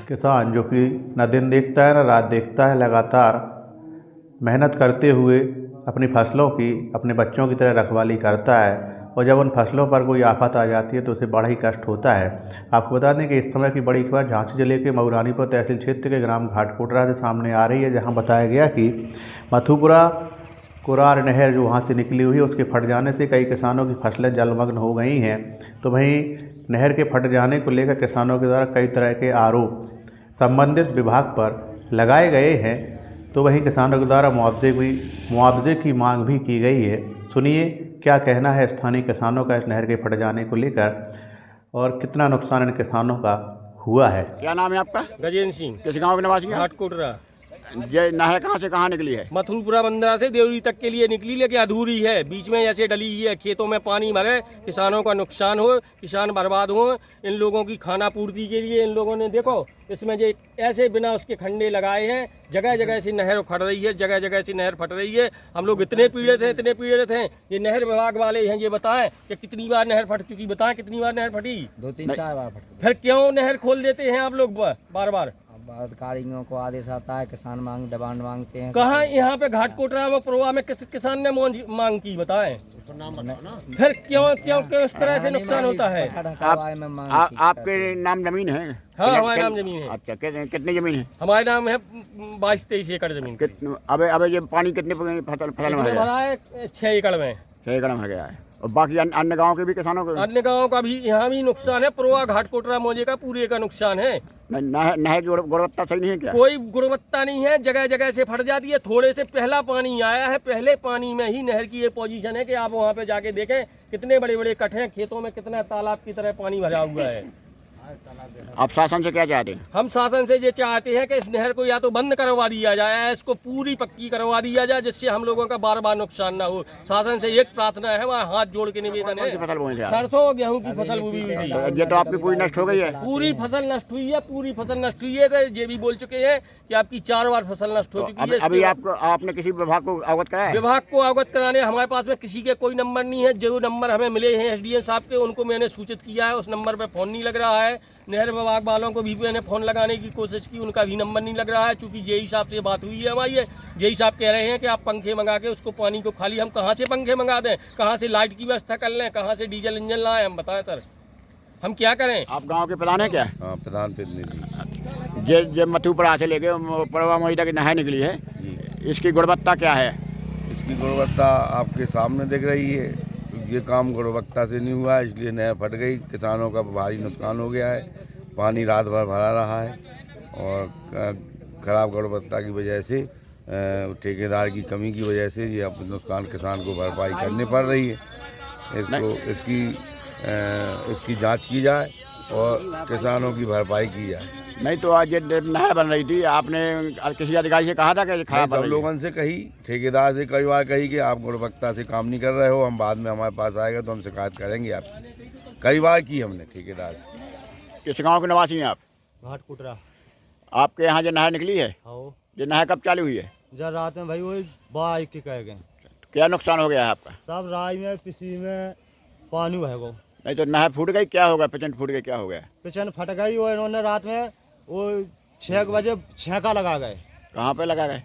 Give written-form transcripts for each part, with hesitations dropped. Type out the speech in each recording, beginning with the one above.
किसान जो कि न दिन देखता है न रात देखता है, लगातार मेहनत करते हुए अपनी फसलों की अपने बच्चों की तरह रखवाली करता है और जब उन फसलों पर कोई आफत आ जाती है तो उसे बड़ा ही कष्ट होता है। आपको बता दें कि इस समय की बड़ी खबर झांसी जिले के मऊरानीपुर तहसील क्षेत्र के ग्राम घाटकोटरा से सामने आ रही है, जहां बताया गया कि मथुपुरा कुरार नहर जो वहां से निकली हुई है उसके फट जाने से कई किसानों की फसलें जलमग्न हो गई हैं। तो वहीं नहर के फट जाने को लेकर किसानों के द्वारा कई तरह के आरोप संबंधित विभाग पर लगाए गए हैं। तो वहीं किसानों के द्वारा मुआवजे की मांग भी की गई है। सुनिए क्या कहना है स्थानीय किसानों का इस नहर के फट जाने को लेकर और कितना नुकसान इन किसानों का हुआ है। क्या नाम है आपका? गजेंद्र सिंह, किस गांव के निवासी हैं? घाटकोटरा। ये नहर कहाँ से कहाँ निकली है? मथुरपुरा बंदरा से देवरी तक के लिए निकली, लेकिन अधूरी है, बीच में ऐसे डली हुई है। खेतों में पानी भरे, किसानों का नुकसान हो, किसान बर्बाद हो। इन लोगों की खाना पूर्ति के लिए इन लोगों ने देखो इसमें जो ऐसे बिना उसके खंडे लगाए हैं। जगह जगह से नहर फट रही है, जगह जगह से नहर फट रही है। हम लोग इतने पीड़ित हैं। ये नहर विभाग वाले हैं, ये बताएं कि कितनी बार नहर फट चुकी, बताएं कितनी बार नहर फटी? 2-3-4 बार फटती। फिर क्यों नहर खोल देते हैं आप लोग बार बार? अधिकारियों को आदेश आता है, किसान डिमांड मांगते हैं। कहाँ यहाँ पे घाटकोटरा में पुरवा में किस किसान ने मांग की, बताएं? फिर क्यों इस तरह से नुकसान होता है? आपके नाम जमीन है? हाँ, हमारे नाम जमीन है। अच्छा, कितनी जमीन है? हमारे नाम है 22-23 एकड़ जमीन। अब ये पानी कितने फसल में भरा है? 6 एकड़ में। 6 एकड़ में गया है। और बाकी अन्य गाँव के भी किसानों को? अन्य गाँव का भी यहाँ भी नुकसान है। पुरवा घाटकोटरा मौजे का पूरे का नुकसान है। नहर की गुणवत्ता सही नहीं है क्या? कोई गुणवत्ता नहीं है, जगह जगह से फट जाती है। थोड़े से पहला पानी आया है, पहले पानी में ही नहर की ये पोजीशन है कि आप वहाँ पे जाके देखें कितने बड़े बड़े कट हैं, खेतों में कितना तालाब की तरह पानी भरा हुआ है। आप शासन से क्या चाहते हैं? हम शासन से ये चाहते हैं कि इस नहर को या तो बंद करवा दिया जाए, इसको पूरी पक्की करवा दिया जाए, जिससे हम लोगों का बार बार नुकसान ना हो। शासन से एक प्रार्थना है, वहाँ हाथ जोड़ के निवेदन है। सरसों गेहूं की फसल हुई थी, ये तो आपकी पूरी नष्ट हो गई है। पूरी फसल नष्ट हुई है, पूरी फसल नष्ट हुई है। तो ये भी बोल चुके हैं कि आपकी 4 बार फसल नष्ट हो चुकी है। अभी आपने किसी विभाग को अवगत कराया? विभाग को अवगत कराने हमारे पास में किसी के कोई नंबर नहीं है। जो नंबर हमें मिले हैं एसडीएम साहब के, उनको मैंने सूचित किया है, उस नंबर पे फोन नहीं लग रहा है। नहर विभाग वालों को भी मैंने फ़ोन लगाने की कोशिश की, उनका भी नंबर नहीं लग रहा है। चूँकि जेई साहब से बात हुई है हमारी, जेई साहब कह रहे हैं कि आप पंखे मंगा के उसको पानी को खाली। हम कहाँ से पंखे मंगा दें, कहाँ से लाइट की व्यवस्था कर लें, कहाँ से डीजल इंजन लाएं? हम बताएं सर, हम क्या करें? आप गांव के प्रधान हैं क्या? हाँ, प्रधान प्रतिनिधि। ये मथुपुरा से लेके पुरवा मोहिता की नहर निकली है, इसकी गुणवत्ता क्या है? इसकी गुणवत्ता आपके सामने दिख रही है। ये काम गुणवत्ता से नहीं हुआ है, इसलिए नहर फट गई। किसानों का भारी नुकसान हो गया है। पानी रात भर भरा रहा है और ख़राब गुणवत्ता की वजह से, ठेकेदार की कमी की वजह से ये अब नुकसान किसान को भरपाई करनी पड़ रही है। इसकी जांच की जाए और किसानों की भरपाई की जाए। नहीं तो आज ये नहर बन रही थी, आपने किसी अधिकारी से कहा था कि खराब? सब लोगों से कही, ठेकेदार से कई बार कही कि आप गुणवत्ता से काम नहीं कर रहे हो, हम बाद में हमारे पास आएगा तो हम शिकायत करेंगे आपकी। कई बार की हमने ठेकेदार से। किस गांव के निवासी हैं आप? घाटकोटरा। आपके यहाँ जो नहर निकली है, हाँ, ये नहर कब चालू हुई है? जब रात में भाई वही 22 के कह गए। क्या नुकसान हो गया है आपका? सब राय में पिसी में पानी है वो। नहीं तो नहर फूट गई, क्या होगा? पेचेंट फूट गई, क्या हो गया? पिछन फट गई और इन्होंने रात में वो 6 बजे छेका लगा गए। कहाँ पे लगा गए?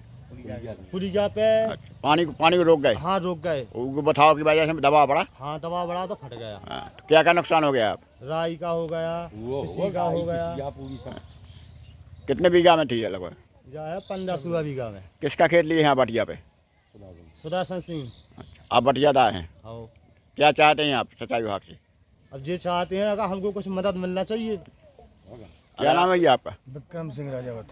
पुलिया पे। अच्छा, पानी को रोक गए? हाँ, रोक गए। बथाव की वजह से दबाव बढ़ा? हाँ, दबाव बढ़ा तो फट गया। हाँ, क्या क्या नुकसान हो गया आप? राई का हो गया, पिसी का हो गया। कितने बीघा में थी लगभग? जो है 15-16 बीघा में। किसका खेत लिए हैं बटिया पे? सुदर्शन सिंह। अच्छा, आप बटियादार हैं? हाँ। क्या चाहते हैं आप सिंचाई विभाग से? अब ये चाहते हैं अगर हमको कुछ मदद मिलना चाहिए। क्या नाम है ये आपका? विक्रम सिंह राजावत।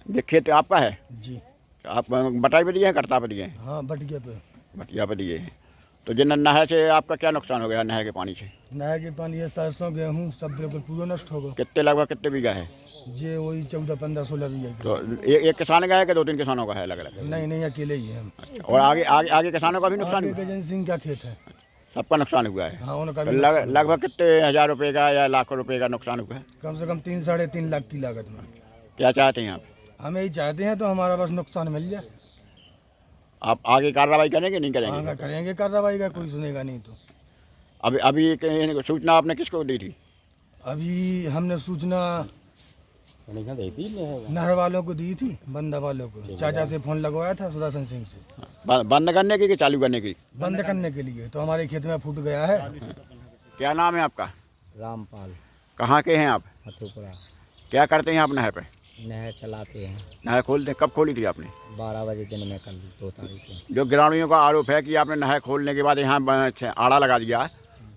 ये खेत आपका है जी। आप बटाई पे दिए हैं, करता पे दिए हैं? हाँ, बटिया पे। बटिया पे दिए हैं। तो जिन नहर से आपका क्या नुकसान हो गया? नहर के पानी से? नहर के पानी, सरसों गेहूँ सब बिल्कुल पूरा नष्ट हो गया। कितने लगभग कितने बीघा है? ये वही 14-15-16 बीघा। तो एक किसान का है कि 2-3 किसानों का है अलग अलग? नहीं, अकेले ही है हम। अच्छा, और आगे किसानों का भी नुकसान हुआ? गजेंद्र सिंह का खेत है। सबका नुकसान हुआ है? हाँ, उनका तो भी लगभग कितने हज़ार रुपए का या लाखों रुपए का नुकसान हुआ है? कम से कम 3-3.5 लाख की लागत में। क्या चाहते हैं आप? हमें ही चाहते हैं तो हमारा बस नुकसान मिल जाए। आप आगे कार्रवाई करेंगे नहीं करेंगे? हाँ, करेंगे कार्रवाई का, कोई सुनेगा नहीं तो। अभी सूचना आपने किसको दी थी? अभी हमने सूचना नहर वालों को दी थी, बंदा वालों को। चाचा से फोन लगवाया था सुदर्शन सिंह से, बंद करने की कि चालू करने की? बंद करने के लिए। तो हमारे खेत में फूट गया है। क्या नाम है आपका? रामपाल कहाँ के हैं आप? हथुपुरा। क्या करते हैं आप नहर पे? नहर चलाते हैं। नहर खोलते कब खोली थी आपने? 12 बजे दिन में, कल 2 तारीख को। जो ग्रामीणों का आरोप है कि आपने नहर खोलने के बाद यहाँ आड़ा लगा दिया,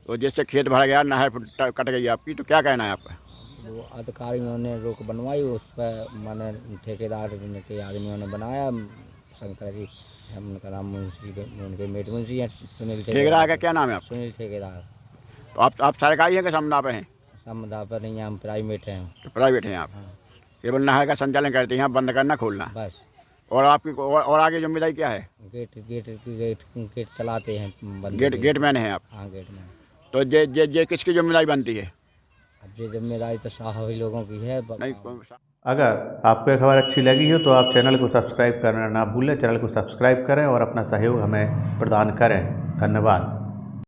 तो जिससे खेत भर गया, नहर कट गई आपकी, तो क्या कहना है आपका? वो अधिकारियों ने रोक बनवाई, उस पर मैंने ठेकेदार के आदमियों ने बनाया, शंकर जी, उनका नाम मुंशी, उनके मेट मुंशी हैं, सुनील ठेकेदार का क्या नाम है आप? सुनील ठेकेदार। तो आप सरकारी हैं कि समदा पे हैं? समुदाय पर नहीं, हम प्राइवेट हैं। तो प्राइवेट हैं आप? हाँ। केवल नहर का संचालन करते हैं, बंद करना खोलना बस। और आपकी और आगे जिम्मेदारी क्या है? गेट चलाते हैं, बंद। गेट मैन हैं आप? हाँ, गेट में। तो ये किसकी जिम्मेदारी बनती है? अब ये जिम्मेदारी तो साहब लोगों की है। नहीं, अगर आपको ये खबर अच्छी लगी हो तो आप चैनल को सब्सक्राइब करना ना भूलें। चैनल को सब्सक्राइब करें और अपना सहयोग हमें प्रदान करें। धन्यवाद।